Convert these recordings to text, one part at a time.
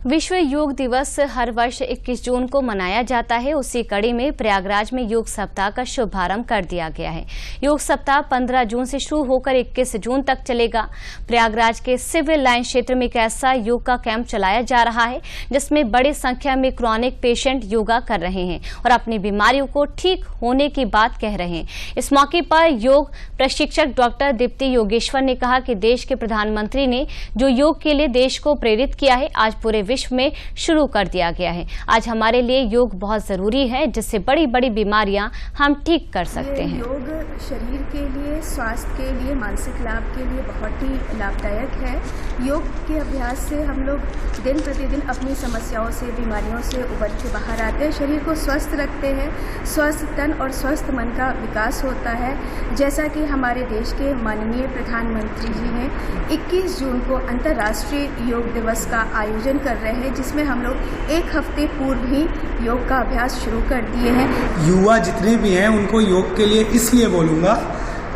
विश्व योग दिवस हर वर्ष 21 जून को मनाया जाता है। उसी कड़ी में प्रयागराज में योग सप्ताह का शुभारंभ कर दिया गया है। योग सप्ताह 15 जून से शुरू होकर 21 जून तक चलेगा। प्रयागराज के सिविल लाइन क्षेत्र में एक ऐसा योग का कैंप चलाया जा रहा है जिसमें बड़ी संख्या में क्रॉनिक पेशेंट योगा कर रहे हैं और अपनी बीमारियों को ठीक होने की बात कह रहे हैं। इस मौके पर योग प्रशिक्षक डॉक्टर दीप्ति योगेश्वर ने कहा कि देश के प्रधानमंत्री ने जो योग के लिए देश को प्रेरित किया है आज पूरे विश्व में शुरू कर दिया गया है। आज हमारे लिए योग बहुत जरूरी है जिससे बड़ी बड़ी बीमारियां हम ठीक कर सकते हैं। योग शरीर के लिए, स्वास्थ्य के लिए, मानसिक लाभ के लिए बहुत ही लाभदायक है। योग के अभ्यास से हम लोग दिन प्रतिदिन अपनी समस्याओं से, बीमारियों से उबर के बाहर आते हैं, शरीर को स्वस्थ रखते हैं। स्वस्थ तन और स्वस्थ मन का विकास होता है। जैसा कि हमारे देश के माननीय प्रधानमंत्री जी ने 21 जून को अंतर्राष्ट्रीय योग दिवस का आयोजन कर रहे हैं, जिसमें हम लोग एक हफ्ते पूर्व ही योग का अभ्यास शुरू कर दिए हैं। युवा जितने भी हैं उनको योग के लिए इसलिए बोलूँगा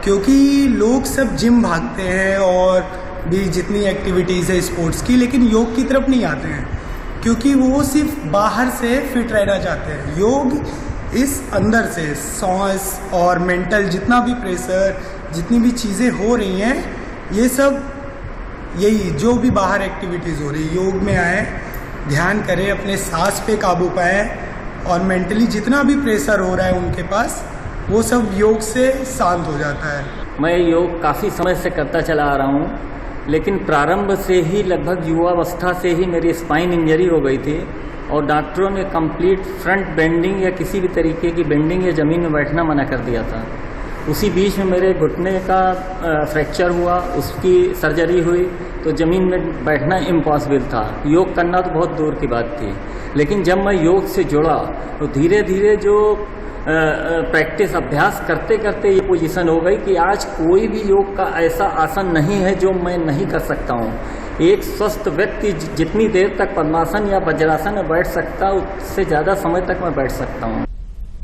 क्योंकि लोग सब जिम भागते हैं और भी जितनी एक्टिविटीज़ है स्पोर्ट्स की, लेकिन योग की तरफ नहीं आते हैं क्योंकि वो सिर्फ बाहर से फिट रहना चाहते हैं। योग इस अंदर से सांस और मेंटल जितना भी प्रेशर, जितनी भी चीज़ें हो रही हैं, ये सब यही जो भी बाहर एक्टिविटीज़ हो रही है योग में आए, ध्यान करें, अपने सांस पे काबू पाएं और मेंटली जितना भी प्रेशर हो रहा है उनके पास वो सब योग से शांत हो जाता है। मैं योग काफ़ी समय से करता चला आ रहा हूँ, लेकिन प्रारंभ से ही लगभग युवावस्था से ही मेरी स्पाइन इंजरी हो गई थी और डॉक्टरों ने कंप्लीट फ्रंट बेंडिंग या किसी भी तरीके की बेंडिंग या ज़मीन में बैठना मना कर दिया था। उसी बीच में मेरे घुटने का फ्रैक्चर हुआ, उसकी सर्जरी हुई, तो ज़मीन में बैठना इम्पॉसिबल था। योग करना तो बहुत दूर की बात थी। लेकिन जब मैं योग से जुड़ा तो धीरे धीरे जो प्रैक्टिस अभ्यास करते करते ये पोजीशन हो गई कि आज कोई भी योग का ऐसा आसन नहीं है जो मैं नहीं कर सकता हूँ। एक स्वस्थ व्यक्ति जितनी देर तक पद्मासन या वज्रासन में बैठ सकता, उससे ज़्यादा समय तक मैं बैठ सकता हूँ।